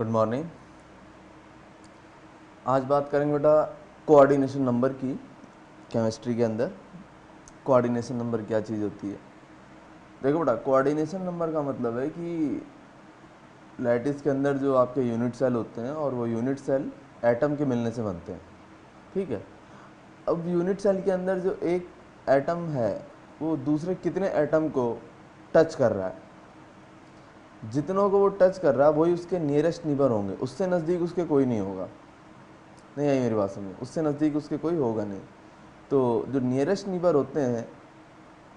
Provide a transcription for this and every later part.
Good morning. आज बात करेंगे बेटा कोऑर्डिनेशन नंबर की। केमिस्ट्री के अंदर कोऑर्डिनेशन नंबर क्या चीज़ होती है। देखो बेटा, कोऑर्डिनेशन नंबर का मतलब है कि लैटिस के अंदर जो आपके यूनिट सेल होते हैं और वो यूनिट सेल एटम के मिलने से बनते हैं। ठीक है। अब यूनिट सेल के अंदर जो एक एटम है वो दूसरे कितने एटम को टच कर रहा है, जितनों को वो टच कर रहा है वही उसके नियरेस्ट नीबर होंगे, उससे नज़दीक उसके कोई नहीं होगा। नहीं आई मेरी बात समझ? उससे नज़दीक उसके कोई होगा नहीं। तो जो नियरेस्ट नीबर होते हैं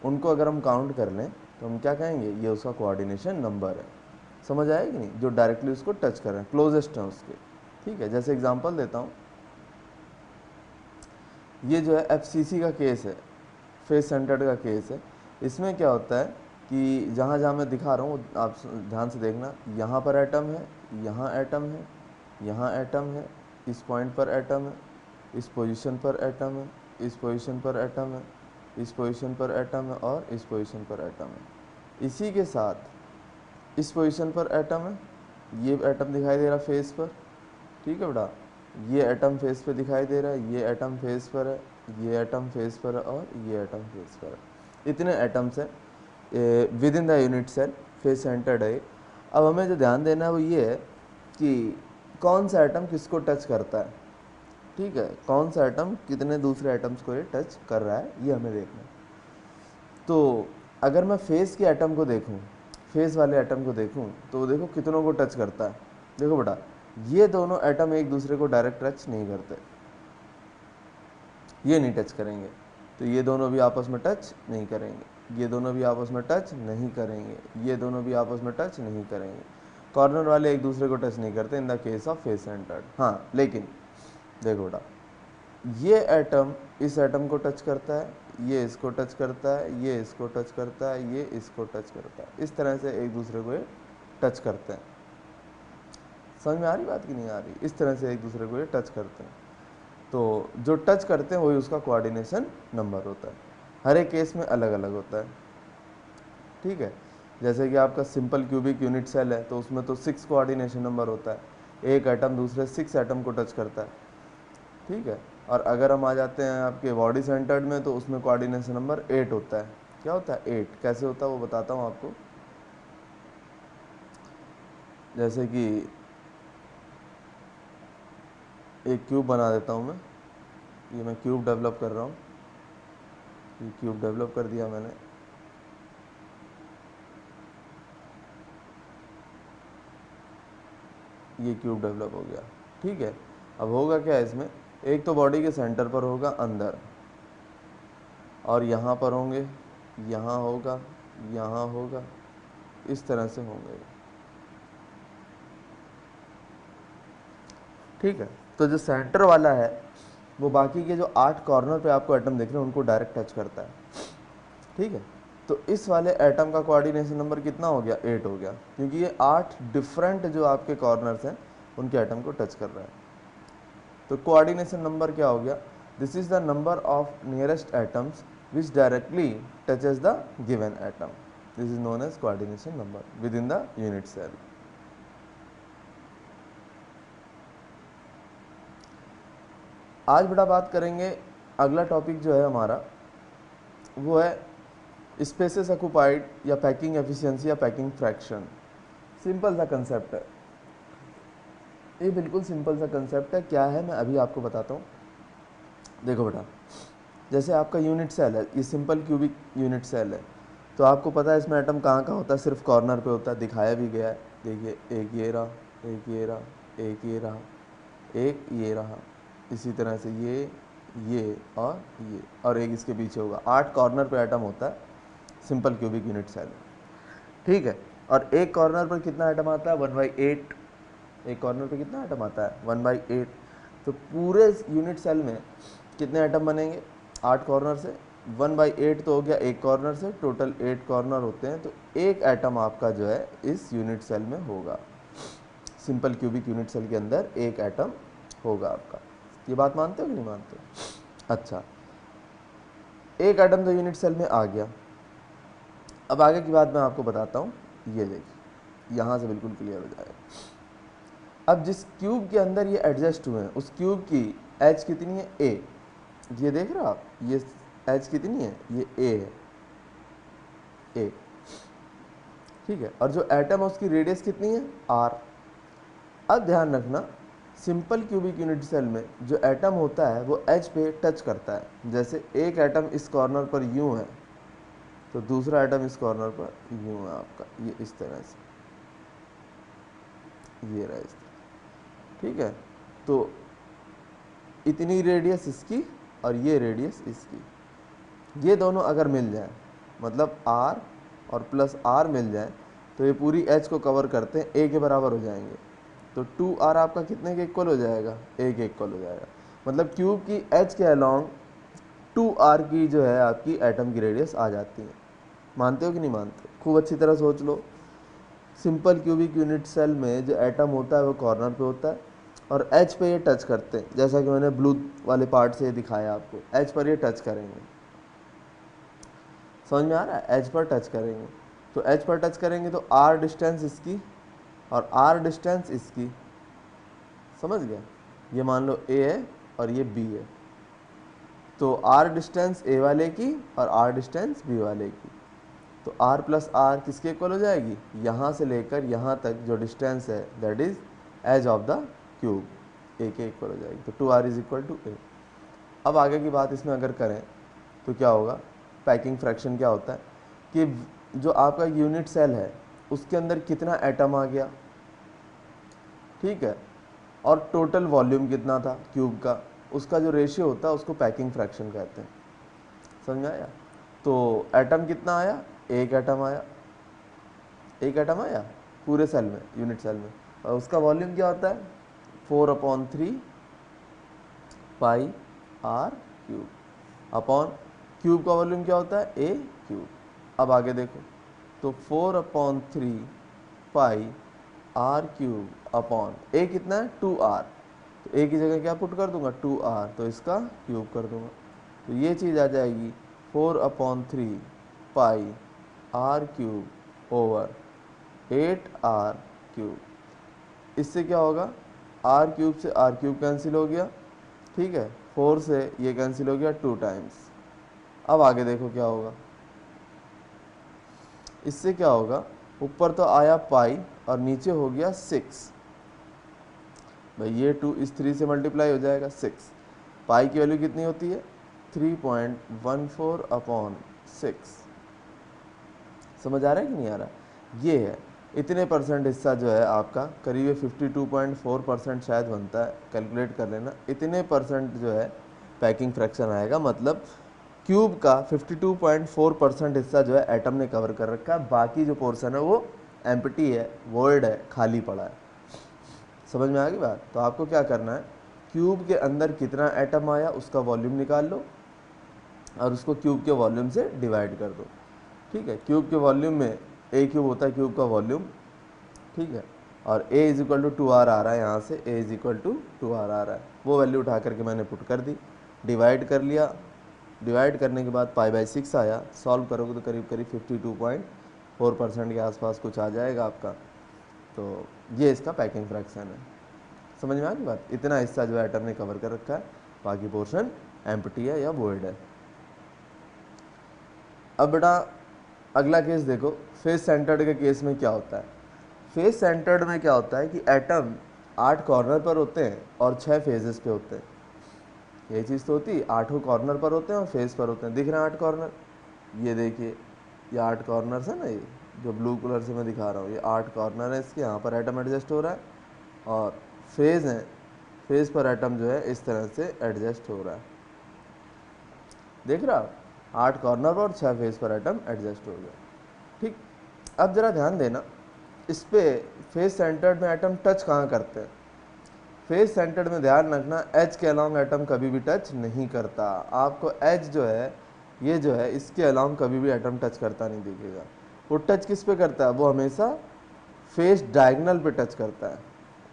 उनको अगर हम काउंट कर लें तो हम क्या कहेंगे, ये उसका कोऑर्डिनेशन नंबर है। समझ आया कि नहीं? जो डायरेक्टली उसको टच कर रहे हैं, क्लोजेस्ट हैं उसके। ठीक है, जैसे एग्जांपल देता हूँ, ये जो है एफसीसी का केस है, फेस सेंटर्ड का केस है। इसमें क्या होता है कि जहाँ जहाँ मैं दिखा रहा हूँ आप ध्यान से देखना, यहाँ पर एटम है, यहाँ एटम है, यहाँ एटम है, इस पॉइंट पर एटम है, इस पोजीशन पर एटम है, इस पोजीशन पर एटम है, इस पोजीशन पर एटम है और इस पोजीशन पर एटम है। इसी के साथ इस पोजीशन पर एटम है, ये एटम दिखाई दे रहा फेस पर। ठीक है बेटा, ये एटम फेस पे दिखाई दे रहा है, ये एटम फेस पर है, ये एटम फेस पर है और ये एटम फेस पर है। इतने एटम्स हैं within the unit cell, face centred है। अब हमें जो ध्यान देना है वो ये है कि कौन सा एटम किसको टच करता है। ठीक है, कौन सा एटम कितने दूसरे एटम्स को ये टच कर रहा है, ये हमें देखना है। तो अगर मैं फेस के एटम को देखूं, फेस वाले एटम को देखूं, तो देखो कितनों को टच करता है। देखो बेटा, ये दोनों एटम एक दूसरे को डायरेक्ट टच नहीं करते, ये नहीं टच करेंगे। तो ये दोनों भी आपस में टच नहीं करेंगे, ये दोनों भी आपस में टच नहीं करेंगे, ये दोनों भी आपस में टच नहीं करेंगे। कॉर्नर वाले एक दूसरे को टच नहीं करते in the case of face centred. हाँ, लेकिन देखो बेटा, ये एटम इस एटम को टच करता है, ये इसको टच करता है, ये इसको टच करता है, ये इसको टच करता है। इस तरह से एक दूसरे को ये टच करते हैं। समझ में आ रही बात कि नहीं आ रही? इस तरह से एक दूसरे को ये टच करते हैं। तो जो टच करते हैं वही उसका कोऑर्डिनेशन नंबर होता है। हर एक केस में अलग अलग होता है। ठीक है, जैसे कि आपका सिंपल क्यूबिक यूनिट सेल है तो उसमें तो 6 कोऑर्डिनेशन नंबर होता है, एक एटम दूसरे 6 एटम को टच करता है। ठीक है, और अगर हम आ जाते हैं आपके बॉडी सेंटर्ड में तो उसमें कोऑर्डिनेशन नंबर 8 होता है। क्या होता है? 8। कैसे होता है वो बताता हूँ आपको। जैसे कि एक क्यूब बना देता हूँ मैं, ये मैं क्यूब डेवलप कर रहा हूँ, ये क्यूब डेवलप कर दिया मैंने। ये क्यूब डेवलप हो गया। ठीक है, अब होगा क्या इसमें, एक तो बॉडी के सेंटर पर होगा अंदर, और यहाँ पर होंगे, यहाँ होगा, यहाँ होगा, इस तरह से होंगे। ठीक है, तो जो सेंटर वाला है वो बाकी के जो 8 कॉर्नर पे आपको एटम दिख रहे हैं उनको डायरेक्ट टच करता है। ठीक है, तो इस वाले एटम का कोऑर्डिनेशन नंबर कितना हो गया? 8 हो गया, क्योंकि ये 8 डिफरेंट जो आपके कॉर्नर्स हैं उनके एटम को टच कर रहा है। तो कोऑर्डिनेशन नंबर क्या हो गया? This is the number of nearest atoms which directly touches the given atom. This is known as coordination number within the unit cell. आज बेटा बात करेंगे, अगला टॉपिक जो है हमारा वो है स्पेसेस ऑक्युपाइड या पैकिंग एफिशिएंसी या पैकिंग फ्रैक्शन। सिंपल सा कंसेप्ट है, ये बिल्कुल सिंपल सा कंसेप्ट है। क्या है मैं अभी आपको बताता हूँ। देखो बेटा, जैसे आपका यूनिट सेल है, ये सिंपल क्यूबिक यूनिट सेल है, तो आपको पता है इसमें एटम कहाँ कहाँ होता है? सिर्फ कॉर्नर पे होता है, दिखाया भी गया है। देखिए, एक ये रहा, एक ये रहा, एक ये रहा, एक ये रहा, इसी तरह से ये और एक इसके पीछे होगा। 8 कॉर्नर पे एटम होता है सिंपल क्यूबिक यूनिट सेल। ठीक है, और एक कॉर्नर पर कितना एटम आता है? 1/8। एक कॉर्नर पे कितना एटम आता है? 1/8। तो पूरे यूनिट सेल में कितने एटम बनेंगे 8 कॉर्नर से? 1/8 तो हो गया एक कॉर्नर से, टोटल 8 कॉर्नर होते हैं, तो एक एटम आपका जो है इस यूनिट सेल में होगा। सिंपल क्यूबिक यूनिट सेल के अंदर एक एटम होगा आपका। ये बात मानते हो कि नहीं मानते हो? अच्छा, एक एटम तो यूनिट सेल में आ गया। अब आगे की बात मैं आपको बताता हूँ। ये देखिए, यहाँ से बिल्कुल क्लियर हो जाएगा। अब जिस क्यूब के अंदर ये एडजस्ट हुए हैं उस क्यूब की एज कितनी है, ए। ये देख रहे हो आप, ये एज कितनी है, ये ए है, ए, ठीक है। और जो एटम है उसकी रेडियस कितनी है, आर। अब ध्यान रखना, सिंपल क्यूबिक यूनिट सेल में जो एटम होता है वो एज पे टच करता है। जैसे एक एटम इस कॉर्नर पर यूं है तो दूसरा एटम इस कॉर्नर पर यूं है आपका, ये इस तरह से, ये रहा इस तरह, ठीक है। तो इतनी रेडियस इसकी और ये रेडियस इसकी, ये दोनों अगर मिल जाए, मतलब आर और प्लस आर मिल जाए तो ये पूरी एच को कवर करते हैं, ए के बराबर हो जाएंगे। तो 2r आपका कितने के इक्वल हो जाएगा, ए के इक्वल हो जाएगा। मतलब क्यूब की एच के अलॉन्ग 2r की जो है आपकी एटम की रेडियस आ जाती है। मानते हो कि नहीं मानते? खूब अच्छी तरह सोच लो। सिंपल क्यूबिक यूनिट सेल में जो एटम होता है वो कॉर्नर पे होता है और एच पे ये टच करते हैं, जैसा कि मैंने ब्लू वाले पार्ट से दिखाया आपको, एच पर ये टच करेंगे। समझ में आ रहा है? एच पर टच करेंगे, तो एच पर टच करेंगे तो आर डिस्टेंस इसकी और आर डिस्टेंस इसकी, समझ गए? ये मान लो ए है और ये बी है, तो आर डिस्टेंस ए वाले की और आर डिस्टेंस बी वाले की, तो आर प्लस आर किसके इक्वल हो जाएगी, यहाँ से लेकर यहाँ तक जो डिस्टेंस है that is edge of the cube, A के इक्वल हो जाएगी। तो 2r इज इक्वल टू ए। अब आगे की बात इसमें अगर करें तो क्या होगा, पैकिंग फ्रैक्शन क्या होता है कि जो आपका यूनिट सेल है उसके अंदर कितना एटम आ गया, ठीक है, और टोटल वॉल्यूम कितना था क्यूब का, उसका जो रेशियो होता है उसको पैकिंग फ्रैक्शन कहते हैं। समझ में आया? तो एटम कितना आया, एक एटम आया, एक एटम आया पूरे सेल में, यूनिट सेल में, और उसका वॉल्यूम क्या होता है 4/3 pi r cube upon cube का वॉल्यूम क्या होता है ए क्यूब। अब आगे देखो, तो 4/3 पाई आर क्यूब अपॉन ए कितना है 2r, तो ए की जगह क्या पुट कर दूंगा 2r, तो इसका क्यूब कर दूंगा, तो ये चीज़ आ जाएगी 4/3 pi r cube over 8r cube. इससे क्या होगा, आर क्यूब से आर क्यूब कैंसिल हो गया, ठीक है, 4 से ये कैंसिल हो गया 2 टाइम्स। अब आगे देखो क्या होगा, इससे क्या होगा, ऊपर तो आया पाई और नीचे हो गया 6, भाई ये 2 इस 3 से मल्टीप्लाई हो जाएगा 6, पाई की वैल्यू कितनी होती है 3.14/6। समझ आ रहा है कि नहीं आ रहा? ये है, इतने परसेंट हिस्सा जो है आपका, करीब 52.4% शायद बनता है, कैलकुलेट कर लेना, इतने परसेंट जो है पैकिंग फ्रैक्शन आएगा। मतलब क्यूब का 52.4% हिस्सा जो है एटम ने कवर कर रखा है, बाकी जो पोर्शन है वो एम्प्टी है, वॉइड है, खाली पड़ा है। समझ में आ गई बात? तो आपको क्या करना है, क्यूब के अंदर कितना एटम आया उसका वॉल्यूम निकाल लो और उसको क्यूब के वॉल्यूम से डिवाइड कर दो, ठीक है। क्यूब के वॉल्यूम में ए क्यूब होता है क्यूब का वॉल्यूम, ठीक है, और a is equal to 2r आ रहा है, यहाँ से a is equal to 2r आ रहा है, वो वैल्यू उठा करके मैंने पुट कर दी, डिवाइड कर लिया, डिवाइड करने के बाद π/6 आया, सॉल्व करोगे तो करीब करीब 52.4% के आसपास कुछ आ जाएगा आपका। तो ये इसका पैकिंग फ्रैक्शन है। समझ में आ गई बात? इतना हिस्सा जो एटम ने कवर कर रखा है, बाकी पोर्शन एम्प्टी है या वॉइड है। अब बेटा अगला केस देखो, फेस सेंटर्ड के केस में क्या होता है। फेस सेंटर्ड में क्या होता है कि एटम 8 कॉर्नर पर होते हैं और 6 फेजेस पे होते हैं। ये चीज़ तो होती है, 8 कॉर्नर पर होते हैं और फेस पर होते हैं। दिख रहे हैं 8 कॉर्नर, ये देखिए, ये 8 कॉर्नर्स है ना, ये जो ब्लू कलर से मैं दिखा रहा हूँ, ये 8 कॉर्नर है इसके, यहाँ पर एटम एडजस्ट हो रहा है, और फेज है, फेज पर एटम जो है इस तरह से एडजस्ट हो रहा है। देख रहा आप, 8 कॉर्नर पर और 6 फेज पर एटम एडजस्ट हो गया, ठीक। अब जरा ध्यान देना, इस पे फेस सेंटर्ड में एटम टच कहाँ करते हैं। फेस सेंटर्ड में ध्यान रखना, एच के अलॉन्ग एटम कभी भी टच नहीं करता। आपको एच जो है, ये जो है, इसके अलॉन्ग कभी भी एटम टच करता नहीं दिखेगा। वो टच किस पे करता है, वो हमेशा फेस डायगोनल पे टच करता है।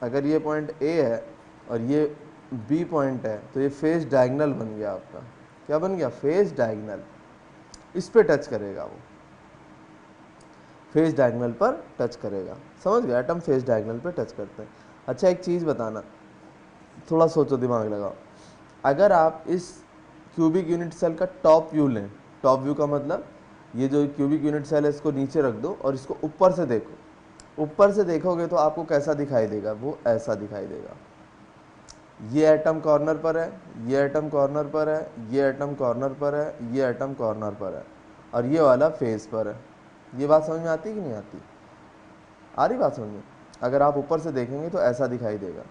अगर ये पॉइंट ए है और ये बी पॉइंट है तो ये फेस डायगोनल बन गया आपका। क्या बन गया, फेस डायगोनल, इस पे टच करेगा, वो फेस डायगोनल पर टच करेगा। समझ गए, एटम फेस डायगोनल पे टच करते हैं। अच्छा एक चीज़ बताना, थोड़ा सोचो, दिमाग लगाओ। अगर आप इस क्यूबिक यूनिट सेल का टॉप व्यू लें, टॉप व्यू का मतलब ये जो क्यूबिक यूनिट सेल है इसको नीचे रख दो और इसको ऊपर से देखो, ऊपर से देखोगे तो आपको कैसा दिखाई देगा, वो ऐसा दिखाई देगा। ये एटम कॉर्नर पर है, ये एटम कॉर्नर पर है, ये एटम कॉर्नर पर है, ये एटम कॉर्नर पर है, और ये वाला फेस पर है। ये बात समझ में आती कि नहीं आती? आ रही बात समझ में? अगर आप ऊपर से देखेंगे तो ऐसा दिखाई देगा।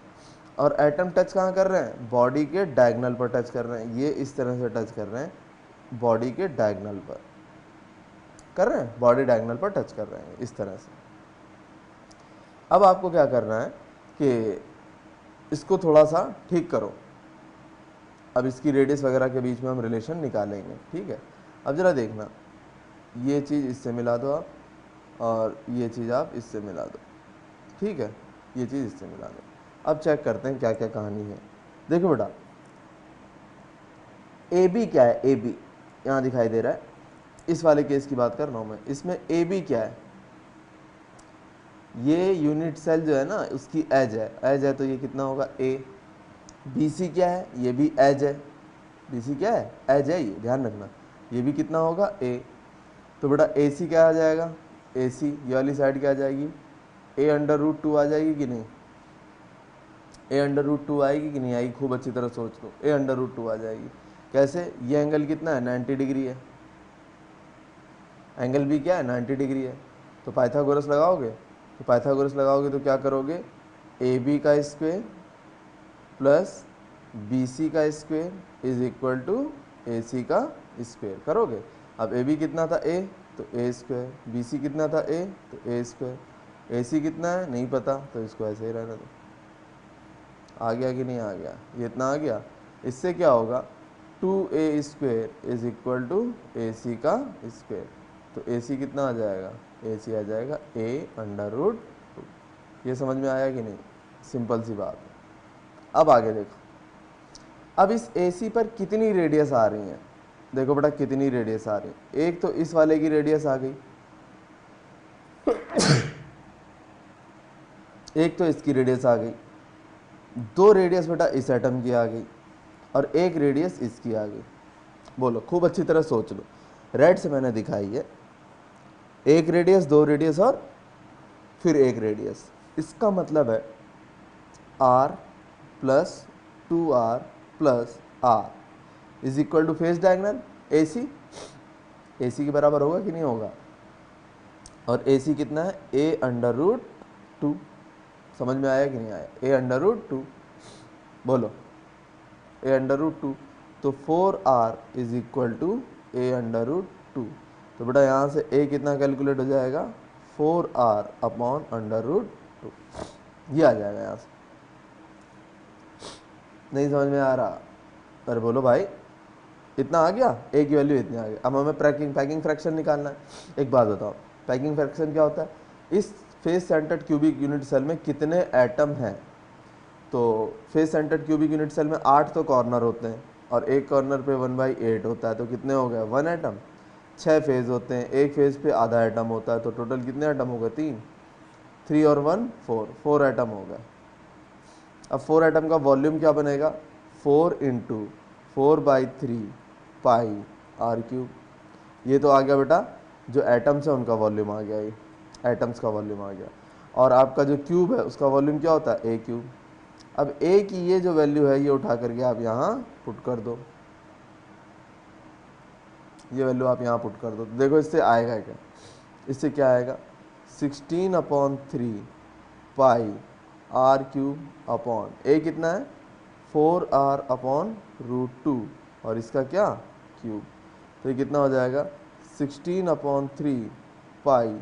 और एटम टच कहाँ कर रहे हैं? बॉडी के डायगोनल पर टच कर रहे हैं। ये इस तरह से टच कर रहे हैं, बॉडी के डायगोनल पर कर रहे हैं, बॉडी डायगोनल पर टच कर रहे हैं इस तरह से। अब आपको क्या करना है कि इसको थोड़ा सा ठीक करो। अब इसकी रेडियस वगैरह के बीच में हम रिलेशन निकालेंगे, ठीक है। अब ज़रा देखना, ये चीज़ इससे मिला दो आप, और ये चीज़ आप इससे मिला दो, ठीक है, ये चीज़ इससे मिला दो। अब चेक करते हैं क्या क्या कहानी है। देखो बेटा, ए बी क्या है? ए बी यहाँ दिखाई दे रहा है, इस वाले केस की बात कर रहा हूँ मैं। इसमें ए बी क्या है? ये यूनिट सेल जो है ना, उसकी एज है, एज है तो ये कितना होगा? ए। बी सी क्या है? ये भी एज है। बी सी क्या है? एज है, ये ध्यान रखना। ये भी कितना होगा? ए। तो बेटा ए सी क्या आ जाएगा? ए सी ये वाली साइड क्या आ जाएगी? ए अंडर रूट 2 आ जाएगी कि नहीं? ए अंडर रूट 2 आएगी कि नहीं आएगी? खूब अच्छी तरह सोच लो, ए अंडर रूट 2 आ जाएगी। कैसे? ये एंगल कितना है? 90 डिग्री है। एंगल भी क्या है? 90 डिग्री है। तो पाइथागोरस लगाओगे, तो पाइथागोरस लगाओगे तो क्या करोगे? ए बी का स्क्वायर प्लस बी सी का square is equal to A C का स्क्वायर करोगे। अब ए बी कितना था? ए, तो ए स्क्वायर। बी सी कितना था? ए, तो ए स्क्वायर। ए सी कितना है? नहीं पता, तो इसको ऐसे ही रहने दो। आ गया कि नहीं आ गया? ये इतना आ गया। इससे क्या होगा? 2a square is equal to A C का स्क्वायर। तो ए सी कितना आ जाएगा? ए सी आ जाएगा ए अंडर रूट 2। ये समझ में आया कि नहीं? सिंपल सी बात है। अब आगे देखो, अब इस ए सी पर कितनी रेडियस आ रही है? देखो बेटा कितनी रेडियस आ रही है। एक तो इस वाले की रेडियस आ गई, एक तो इसकी रेडियस आ गई, दो रेडियस बेटा इस एटम की आ गई, और एक रेडियस इसकी आ गई। बोलो, खूब अच्छी तरह सोच लो, रेड से मैंने दिखाई है, एक रेडियस, दो रेडियस और फिर एक रेडियस। इसका मतलब है r plus 2r plus r is equal to face diagonal A C. A C के बराबर होगा कि नहीं होगा? और ए सी कितना है? A under root 2। समझ में आया कि नहीं आया? A under root 2। बोलो, ए अंडर रूट 2। तो 4r is equal to A under root 2। तो बेटा यहाँ से ए कितना कैलकुलेट हो जाएगा? 4r upon under root 2। ये आ जाएगा यहाँ से। नहीं समझ में आ रहा? अरे बोलो भाई, इतना आ गया, ए की वैल्यू इतनी आ गई। अब हमें पैकिंग फ्रैक्शन निकालना है। एक बात बताओ, पैकिंग फ्रैक्शन क्या होता है? इस face centred cubic unit cell में कितने एटम हैं? तो face centred cubic unit cell में 8 तो कॉर्नर होते हैं, और एक कॉर्नर पे 1/8 होता है, तो कितने हो गए? 1 एटम। 6 फेज होते हैं, एक फेज पे आधा एटम होता है, तो टोटल कितने एटम हो गए? 3। 3 और 1 4 एटम हो गए। अब 4 एटम का वॉल्यूम क्या बनेगा? 4 इंटू 4/3 पाई आर क्यूब। ये तो आ गया बेटा, जो एटम्स है उनका वॉल्यूम आ गया, ये एटम्स का वॉल्यूम आ गया। और आपका जो क्यूब है उसका वॉल्यूम क्या होता है? ए क्यूब। अब ए की ये जो वैल्यू है ये उठा करके आप यहाँ पुट कर दो, ये वैल्यू आप यहाँ पुट कर दो। तो देखो इससे आएगा क्या? इससे क्या आएगा? 16/3 पाई आर क्यूब अपॉन ए कितना है? 4r अपॉन रूट 2, और इसका क्या? क्यूब। तो ये कितना हो जाएगा? 16/3 पाई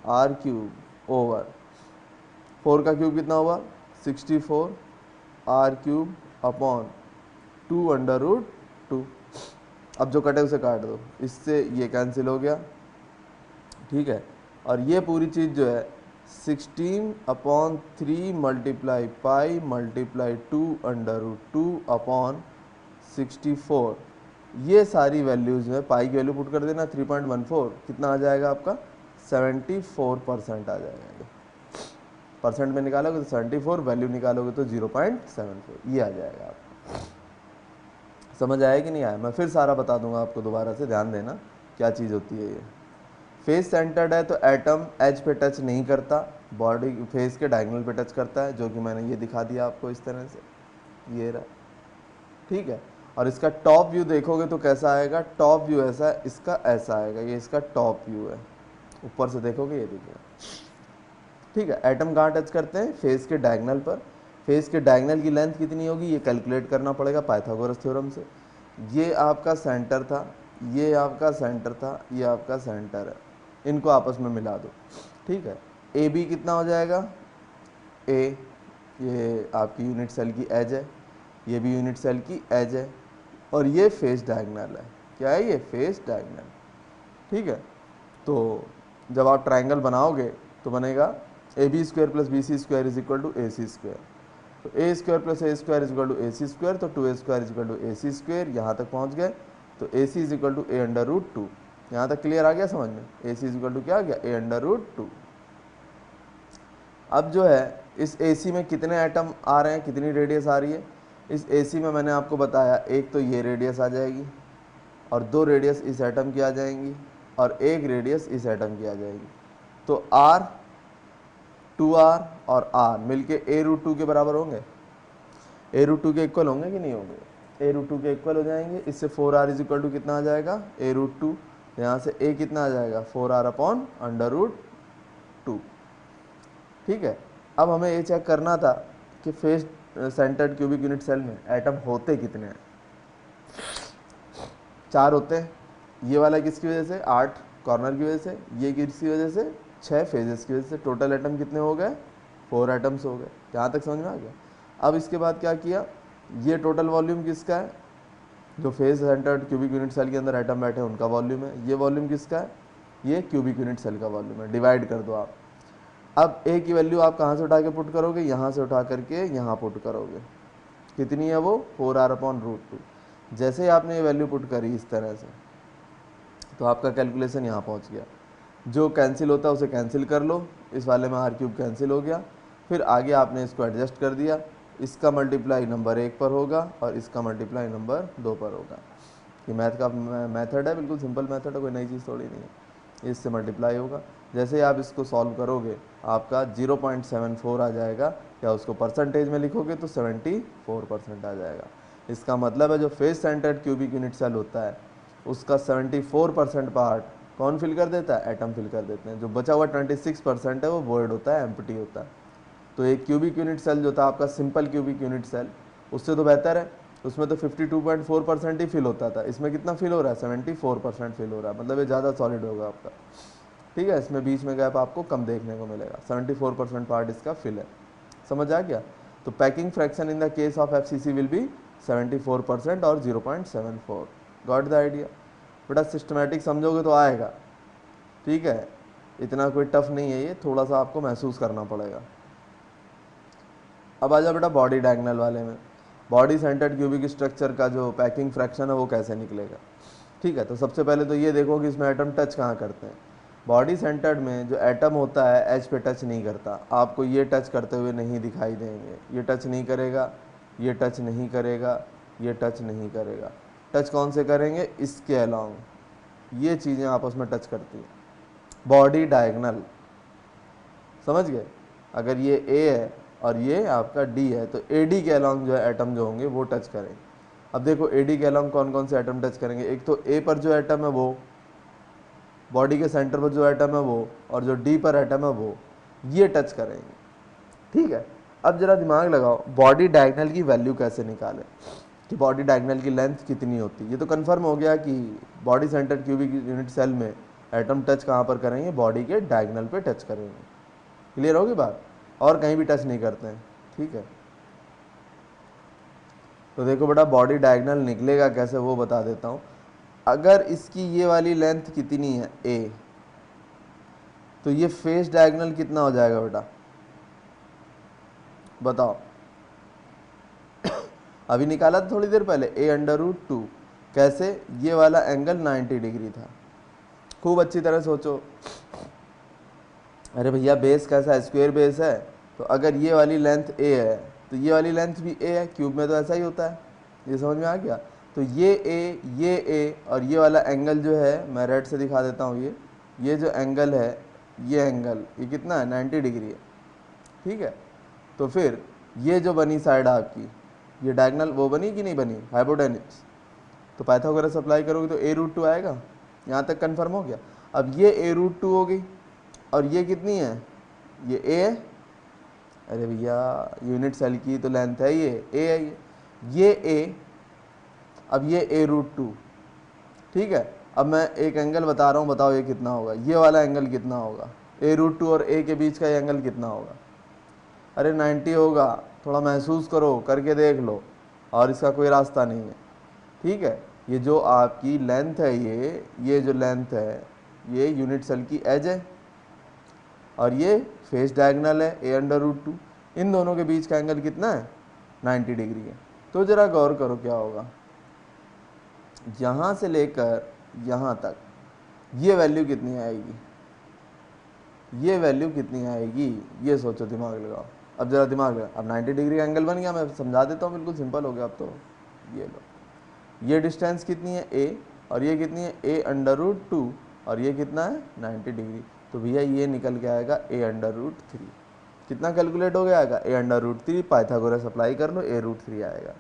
आर क्यूब ओवर 4 का क्यूब कितना हुआ? 64 r cube upon 2 under root 2। अब जो कटे उसे काट दो, इससे ये कैंसिल हो गया, ठीक है। और ये पूरी चीज़ जो है 16/3 multiply pi multiply 2 under root 2 upon 64, ये सारी वैल्यूज में पाई की वैल्यू पुट कर देना 3.14। कितना आ जाएगा आपका? 74% आ जाएगा। परसेंट में निकालोगे तो 74, वैल्यू निकालोगे तो 0.74, ये आ जाएगा आपको। समझ आया कि नहीं आया? मैं फिर सारा बता दूंगा आपको, दोबारा से ध्यान देना क्या चीज़ होती है ये। फेस सेंटर्ड है तो एटम एज पे टच नहीं करता, बॉडी फेस के डायगोनल पे टच करता है, जो कि मैंने ये दिखा दिया आपको इस तरह से, ये रहा, ठीक है। और इसका टॉप व्यू देखोगे तो कैसा आएगा, टॉप व्यू ऐसा, इसका ऐसा आएगा, ये इसका टॉप व्यू है, ऊपर से देखोगे ये देखिए, ठीक है। एटम कहाँ टच करते हैं, फेस के डायगोनल पर। फेस के डायगोनल की लेंथ कितनी होगी, ये कैलकुलेट करना पड़ेगा पाइथागोरस थ्योरम से। ये आपका सेंटर था, ये आपका सेंटर था, ये आपका सेंटर है, इनको आपस में मिला दो, ठीक है। ए बी कितना हो जाएगा, ए ये आपकी यूनिट सेल की एज है, ये भी यूनिट सेल की एज है, और ये फेस डायगोनल है, क्या है ये, फेस डायगोनल, ठीक है। तो जब आप ट्रायंगल बनाओगे तो बनेगा A B square plus B C square is equal to A C square, तो A square plus A square is equal to A C square, तो 2a square is equal to A C square, यहाँ तक पहुँच गए, तो A C is equal to A under root 2, यहाँ तक clear आ गया समझ में, A C is equal to क्या आ गया, ए अंडर रूट 2। अब जो है इस ए सी में कितने एटम आ रहे हैं, कितनी रेडियस आ रही है, इस ए सी में मैंने आपको बताया, एक तो ये रेडियस आ जाएगी, और 2 रेडियस इस एटम की आ जाएंगी, और 1 रेडियस इस एटम की आ जाएगी, तो R 2R और R मिलके a रूट 2 के बराबर होंगे, a रूट 2 के इक्वल होंगे कि नहीं होंगे, a रूट 2 के इक्वल हो जाएंगे। इससे 4R इज इक्वल टू कितना आ जाएगा, a रूट 2, यहाँ से a कितना आ जाएगा, 4R अपॉन अंडर रूट 2, ठीक है। अब हमें ये चेक करना था कि face centred cubic unit cell में एटम होते कितने हैं, 4 होते हैं, ये वाला किसकी वजह से, 8 कॉर्नर की वजह से, ये किसकी वजह से, 6 फेजेस की वजह से, टोटल एटम कितने हो गए, 4 एटम्स हो गए, यहाँ तक समझ में आ गया। अब इसके बाद क्या किया, ये टोटल वॉल्यूम किसका है, जो face centred cubic unit cell के अंदर एटम बैठे हैं उनका वॉल्यूम है, ये वॉल्यूम किसका है, ये क्यूबिक यूनिट सेल का वॉल्यूम है, डिवाइड कर दो आप। अब ए की वैल्यू आप कहाँ से उठा के पुट करोगे, यहाँ से उठा करके यहाँ पुट करोगे, कितनी है वो, 4R अपॉन रूट 2। जैसे ही आपने ये वैल्यू पुट करी इस तरह से, तो आपका कैलकुलेशन यहाँ पहुँच गया, जो कैंसिल होता है उसे कैंसिल कर लो, इस वाले में R क्यूब कैंसिल हो गया, फिर आगे आपने इसको एडजस्ट कर दिया, इसका मल्टीप्लाई नंबर 1 पर होगा और इसका मल्टीप्लाई नंबर 2 पर होगा। ये मैथ का मेथड है, बिल्कुल सिंपल मेथड है, कोई नई चीज़ थोड़ी नहीं है, इससे मल्टीप्लाई होगा। जैसे ही आप इसको सॉल्व करोगे आपका 0.74 आ जाएगा, या उसको परसेंटेज में लिखोगे तो 74% आ जाएगा। इसका मतलब है जो face centred cubic unit cell होता है उसका 74% पार्ट कौन फिल कर देता है, एटम फिल कर देते हैं, जो बचा हुआ 26% है वो वॉइड होता है, एम्प्टी होता है। तो एक क्यूबिक यूनिट सेल जो था आपका सिंपल क्यूबिक यूनिट सेल, उससे तो बेहतर है, उसमें तो 52.4% ही फिल होता था, इसमें कितना फिल हो रहा है, 74% फिल हो रहा है, मतलब ये ज़्यादा सॉलिड होगा आपका, ठीक है। इसमें बीच में गैप आपको कम देखने को मिलेगा, 74% पार्ट इसका फिल है, समझ आ गया। तो packing fraction in the case of FCC will be 74% और 0.74, गॉट द आइडिया। बेटा सिस्टमेटिक समझोगे तो आएगा, ठीक है, इतना कोई टफ नहीं है ये, थोड़ा सा आपको महसूस करना पड़ेगा। अब आ जाओ बेटा बॉडी डायगोनल वाले में, बॉडी सेंटर्ड क्यूबिक स्ट्रक्चर का जो पैकिंग फ्रैक्शन है वो कैसे निकलेगा, ठीक है। तो सबसे पहले तो ये देखो कि इसमें एटम टच कहाँ करते हैं। बॉडी सेंटर्ड में जो एटम होता है एज पे टच नहीं करता, आपको ये टच करते हुए नहीं दिखाई देंगे, ये टच नहीं करेगा, ये टच नहीं करेगा, ये टच नहीं करेगा। टच कौन से करेंगे, इसके अलॉन्ग, ये चीज़ें आपस में टच करती हैं, बॉडी डायगोनल, समझ गए। अगर ये ए है और ये आपका डी है तो एडी के अलॉन्ग जो एटम जो होंगे वो टच करेंगे। अब देखो एडी के अलॉन्ग कौन कौन से एटम टच करेंगे, एक तो ए पर जो एटम है वो, बॉडी के सेंटर पर जो एटम है वो, और जो डी पर एटम है वो, ये टच करेंगे, ठीक है। अब जरा दिमाग लगाओ, बॉडी डायगोनल की वैल्यू कैसे निकालें, कि बॉडी डायगोनल की लेंथ कितनी होती है। ये तो कंफर्म हो गया कि body centre cubic unit cell में एटम टच कहाँ पर करेंगे, बॉडी के डायगोनल पे टच करेंगे, क्लियर होगी बात, और कहीं भी टच नहीं करते हैं, ठीक है। तो देखो बेटा बॉडी डायगोनल निकलेगा कैसे वो बता देता हूँ। अगर इसकी ये वाली लेंथ कितनी है ए, तो ये फेस डायगोनल कितना हो जाएगा बेटा, बताओ। अभी निकाला था थोड़ी देर पहले, ए अंडर रूट 2, कैसे, ये वाला एंगल 90 डिग्री था, खूब अच्छी तरह सोचो। अरे भैया बेस कैसा है, स्क्वायर बेस है, तो अगर ये वाली लेंथ ए है तो ये वाली लेंथ भी ए है, क्यूब में तो ऐसा ही होता है। ये समझ में आ गया। तो ये ए और ये वाला एंगल जो है मैं रेड से दिखा देता हूँ, ये जो एंगल है, ये एंगल ये कितना है 90 डिग्री है, ठीक है। तो फिर ये जो बनी साइड आपकी, ये डायगोनल वो बनी कि नहीं बनी, हाइपोटेन्यूज। तो पाइथागोरस अप्लाई करोगे तो a√2 आएगा। यहाँ तक कन्फर्म हो गया। अब ये a√2 हो गई और ये कितनी है, ये a है। अरे भैया यूनिट सेल की तो लेंथ है, ये a है, ये a। अब ये a√2, ठीक है। अब मैं एक एंगल बता रहा हूँ, बताओ ये कितना होगा, ये वाला एंगल कितना होगा, a√2 और a के बीच का ये एंगल कितना होगा। अरे 90 होगा, थोड़ा महसूस करो, करके देख लो, और इसका कोई रास्ता नहीं है, ठीक है। ये जो आपकी लेंथ है, ये जो लेंथ है, ये यूनिट सेल की एज है और ये फेस डायगोनल है a√2। इन दोनों के बीच का एंगल कितना है 90 डिग्री है। तो जरा गौर करो क्या होगा, यहाँ से लेकर यहाँ तक ये वैल्यू कितनी आएगी, ये वैल्यू कितनी आएगी, ये सोचो, दिमाग लगाओ। अब जरा दिमाग लगाओ। अब 90 डिग्री का एंगल बन गया, मैं समझा देता हूँ, बिल्कुल सिंपल हो गया। अब तो ये लो, ये डिस्टेंस कितनी है a और ये कितनी है a√2 और ये कितना है 90 डिग्री। तो भैया ये निकल के आएगा a√3। कितना कैलकुलेट हो गया आएगा a√3। पाइथागोरस अप्लाई कर लो, a√3 आएगा।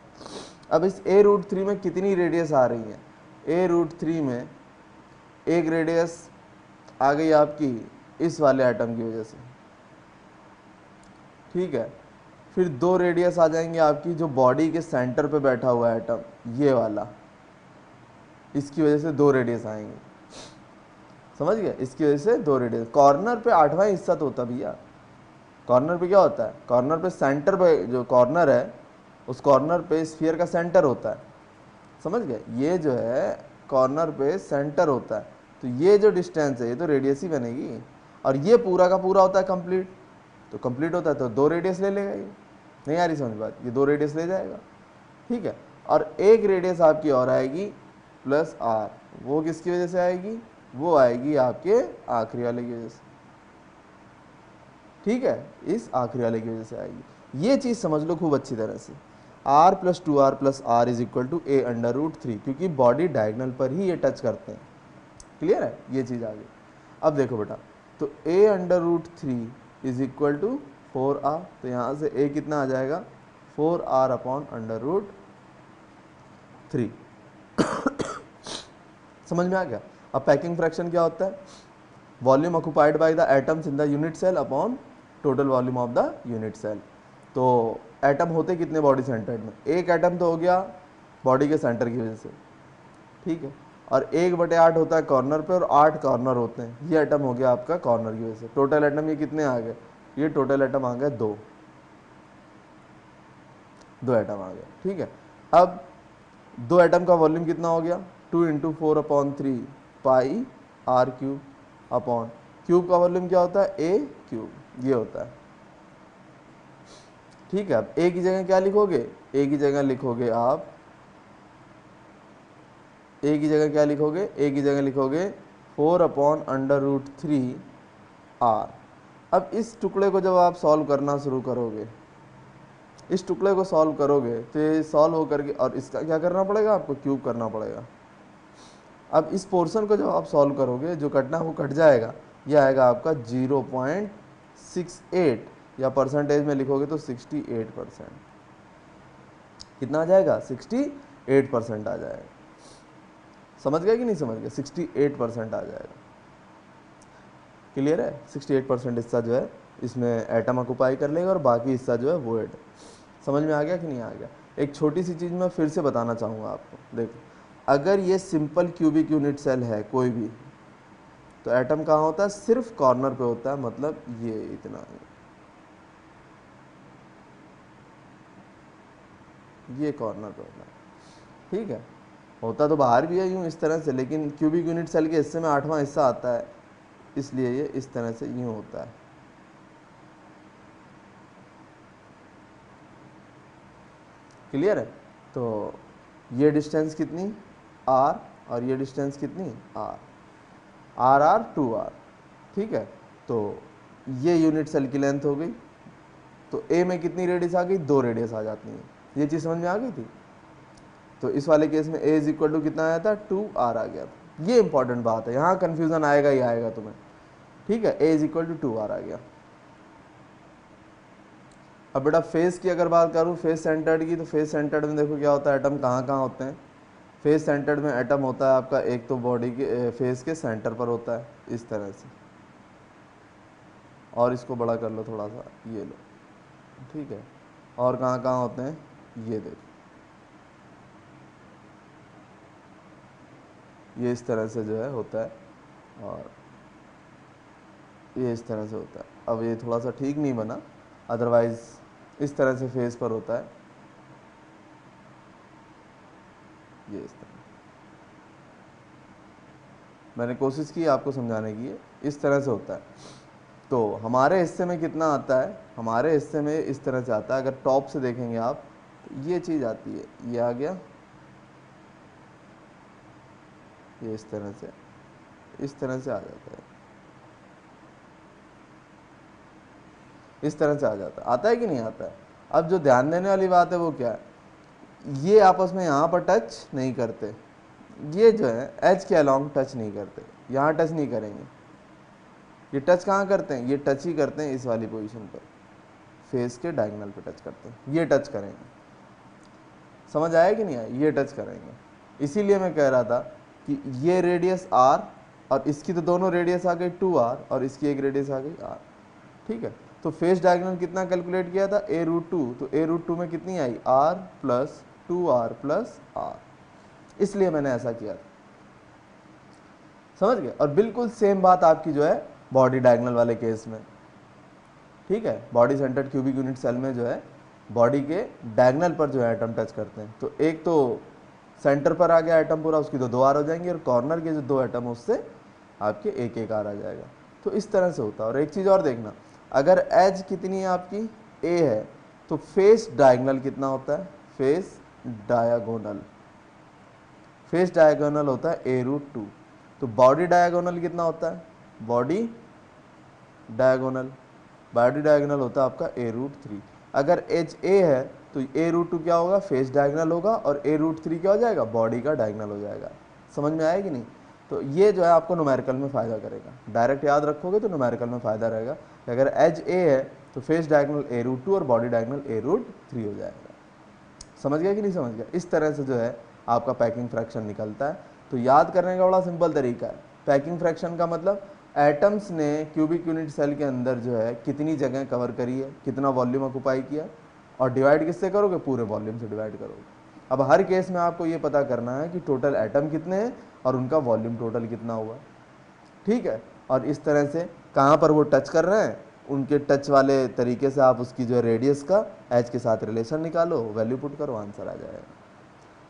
अब इस a√3 में कितनी रेडियस आ रही है, a√3 में एक रेडियस आ गई आपकी इस वाले एटम की वजह से, ठीक है। फिर दो रेडियस आ जाएंगे आपकी जो बॉडी के सेंटर पे बैठा हुआ एटम, ये वाला, इसकी वजह से दो रेडियस आएंगे, समझ गए। इसकी वजह से दो रेडियस। कॉर्नर पे 8वां हिस्सा तो होता भैया, कॉर्नर पे क्या होता है, कॉर्नर पे सेंटर पे जो कॉर्नर है, उस कॉर्नर पे स्फीयर का सेंटर होता है, समझ गए। ये जो है कॉर्नर पे सेंटर होता है, तो ये जो डिस्टेंस है ये तो रेडियस ही बनेगी, और ये पूरा का पूरा होता है कंप्लीट। तो कंप्लीट होता है तो दो रेडियस ले लेगा, ये नहीं आ रही समझ बात, ये दो रेडियस ले जाएगा, ठीक है। और एक रेडियस आपकी और आएगी प्लस आर, वो किसकी वजह से आएगी, वो आएगी आपके आखिरी वाले की वजह से, ठीक है, इस आखिरी वाले की वजह से आएगी। ये चीज़ समझ लो खूब अच्छी तरह से, r + 2r + r = a√3, क्योंकि बॉडी डायगोनल पर ही ये टच करते हैं। क्लियर है ये चीज़ आगे। अब देखो बेटा, तो a√3 = 4r, तो यहाँ से a कितना आ जाएगा 4r/√3। समझ में आ गया। अब पैकिंग फ्रैक्शन क्या होता है, volume occupied by the atoms in the unit cell upon total volume of the unit cell. तो एटम होते कितने बॉडी सेंटर्ड में, एक एटम तो हो गया बॉडी के सेंटर की वजह से, ठीक है, और 1/8 होता है कॉर्नर पे, और 8 कॉर्नर होते हैं। ये एटम हो गया आपका कॉर्नर की वजह से। टोटल एटम ये कितने आ गए, ये टोटल एटम आ गए दो एटम आ गए, ठीक है। अब दो एटम का वॉल्यूम कितना हो गया, 2 × 4/3 πr³ अपॉन क्यूब का वॉल्यूम क्या होता है a³, ये होता है, ठीक है। अब a की जगह क्या लिखोगे, a की जगह लिखोगे आप, a की जगह क्या लिखोगे, a की जगह लिखोगे 4/√3r। अब इस टुकड़े को जब आप सॉल्व करना शुरू करोगे, इस टुकड़े को सॉल्व करोगे तो ये सॉल्व होकर के, और इसका क्या करना पड़ेगा आपको, क्यूब करना पड़ेगा। अब इस पोर्शन को जब आप सॉल्व करोगे, जो कटना वो कट जाएगा, ये आएगा आपका 0.68, या परसेंटेज में लिखोगे तो 68%। कितना आ जाएगा 68% आ जाएगा। समझ गए कि नहीं समझ गए, 68% आ जाएगा। क्लियर है, 68% हिस्सा जो है इसमें एटम ऑक्युपाई कर लेगा और बाकी हिस्सा जो है वोइड। समझ में आ गया कि नहीं आ गया। एक छोटी सी चीज़ मैं फिर से बताना चाहूँगा आपको, देखो, अगर ये सिंपल क्यूबिक यूनिट सेल है कोई भी, तो एटम कहाँ होता है, सिर्फ कॉर्नर पे होता है, मतलब ये इतना, ये कॉर्नर पे होता है, ठीक है। होता तो बाहर भी है यूँ इस तरह से, लेकिन क्यूबिक यूनिट सेल के हिस्से में 8वां हिस्सा आता है, इसलिए ये इस तरह से यूँ होता है। क्लियर है। तो ये डिस्टेंस कितनी r, और ये डिस्टेंस कितनी r, r 2r, ठीक है। तो ये यूनिट सेल की लेंथ हो गई, तो ए में कितनी रेडियस आ गई, 2 रेडियस आ जाती है। ये चीज़ समझ में आ गई थी। तो इस वाले केस में ए इज इक्वल टू कितना आया था, 2r आ गया था। ये इंपॉर्टेंट बात है, यहाँ कन्फ्यूजन आएगा ही आएगा तुम्हें, ठीक है। ए इज इक्वल टू 2r आ गया। अब बेटा फेस की अगर बात करूँ, फेस सेंटर्ड की, तो फेस सेंटर्ड में देखो क्या होता है, एटम कहाँ कहाँ होते हैं। फेस सेंटर्ड में एटम होता है आपका एक तो बॉडी के फेस के सेंटर पर होता है इस तरह से, और इसको बड़ा कर लो थोड़ा सा, ये लो, ठीक है। और कहाँ कहाँ होते हैं, ये देखो, ये इस तरह से जो है होता है, और ये इस तरह से होता है। अब ये थोड़ा सा ठीक नहीं बना, अदरवाइज इस तरह से फेस पर होता है, ये इस तरह। मैंने कोशिश की आपको समझाने की, इस तरह से होता है। तो हमारे हिस्से में कितना आता है, हमारे हिस्से में इस तरह से आता है। अगर टॉप से देखेंगे आप तो ये चीज़ आती है, ये आ गया, ये इस तरह से आ जाता है, इस तरह से आ जाता है। आता है कि नहीं आता है। अब जो ध्यान देने वाली बात है वो क्या है, ये आपस में यहाँ पर टच नहीं करते, ये जो है एज के अलोंग टच नहीं करते, यहाँ टच नहीं करेंगे। ये टच कहाँ करते हैं, ये टच ही करते हैं इस वाली पोजीशन पर, फेस के डायगोनल पे टच करते हैं, ये टच करेंगे। समझ आया कि नहीं आया, ये टच करेंगे। इसीलिए मैं कह रहा था कि ये रेडियस r, और इसकी तो दोनों रेडियस आ गई 2r, और इसकी एक रेडियस आ गई r, ठीक है। तो फेस डायगोनल कितना कैलकुलेट किया था, a√2, तो a√2 में कितनी आई, r plus 2r plus r, इसलिए मैंने ऐसा किया था, समझ गए। और बिल्कुल सेम बात आपकी जो है बॉडी डायगोनल वाले केस में, ठीक है। Body centred cubic unit cell में जो है बॉडी के डायगोनल पर जो है एटम टच करते हैं, तो एक तो सेंटर पर आ गया एटम पूरा, उसकी तो 2r हो जाएंगे, और कॉर्नर के जो 2 एटम उससे आपके एक एक r आ जाएगा। तो इस तरह से होता है। और एक चीज़ और देखना, अगर एज कितनी है आपकी, a है, तो फेस डायगोनल कितना होता है, फेस डायगोनल होता है a√2। तो बॉडी डायगोनल कितना होता है, बॉडी डायगोनल होता है आपका a√3। अगर एज a है तो a√2 क्या होगा, फेस डायगोनल होगा, और a√3 क्या हो जाएगा, बॉडी का डायगोनल हो जाएगा। समझ में आया कि नहीं। तो ये जो है आपको न्यूमेरिकल में फ़ायदा करेगा, डायरेक्ट याद रखोगे तो न्यूमेरिकल में फ़ायदा रहेगा। अगर एज a है तो फेस डायगोनल a√2 और बॉडी डायगोनल a√3 हो जाएगा। समझ गया कि नहीं समझ गया। इस तरह से जो है आपका पैकिंग फ्रैक्शन निकलता है। तो याद करने का बड़ा सिंपल तरीका है। पैकिंग फ्रैक्शन का मतलब एटम्स ने क्यूबिक यूनिट सेल के अंदर जो है कितनी जगह कवर करी है, कितना वॉल्यूम ऑक्युपाई किया, और डिवाइड किससे करोगे, पूरे वॉल्यूम से डिवाइड करोगे। अब हर केस में आपको ये पता करना है कि टोटल एटम कितने हैं और उनका वॉल्यूम टोटल कितना हुआ, ठीक है। और इस तरह से कहाँ पर वो टच कर रहे हैं, उनके टच वाले तरीके से आप उसकी जो है रेडियस का एच के साथ रिलेशन निकालो, वैल्यू पुट करो, आंसर आ जाएगा।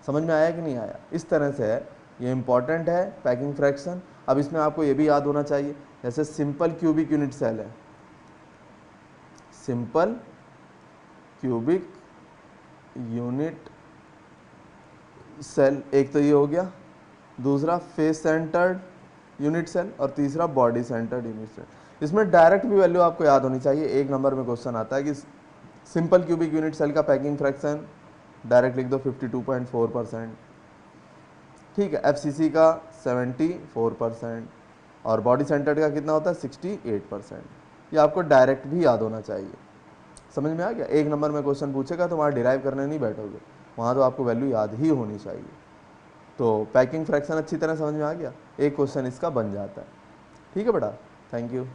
समझ में आया कि नहीं आया। इस तरह से है, ये इंपॉर्टेंट है पैकिंग फ्रैक्शन। अब इसमें आपको ये भी याद होना चाहिए, जैसे सिंपल क्यूबिक यूनिट सेल है, सिंपल क्यूबिक यूनिट सेल, एक तो ये हो गया, दूसरा फेस सेंटर्ड यूनिट सेल, और तीसरा बॉडी सेंटर्ड यूनिट सेल। इसमें डायरेक्ट भी वैल्यू आपको याद होनी चाहिए। एक नंबर में क्वेश्चन आता है कि सिंपल क्यूबिक यूनिट सेल का पैकिंग फ्रैक्शन डायरेक्ट लिख दो 52.4%, ठीक है। एफसीसी का 74%, और बॉडी सेंटर्ड का कितना होता है 68%। ये आपको डायरेक्ट भी याद होना चाहिए। समझ में आ गया। एक नंबर में क्वेश्चन पूछेगा तो वहाँ डिराइव करने नहीं बैठोगे, वहाँ तो आपको वैल्यू याद ही होनी चाहिए। तो पैकिंग फ्रैक्शन अच्छी तरह समझ में आ गया, एक क्वेश्चन इसका बन जाता है। ठीक है बेटा, थैंक यू।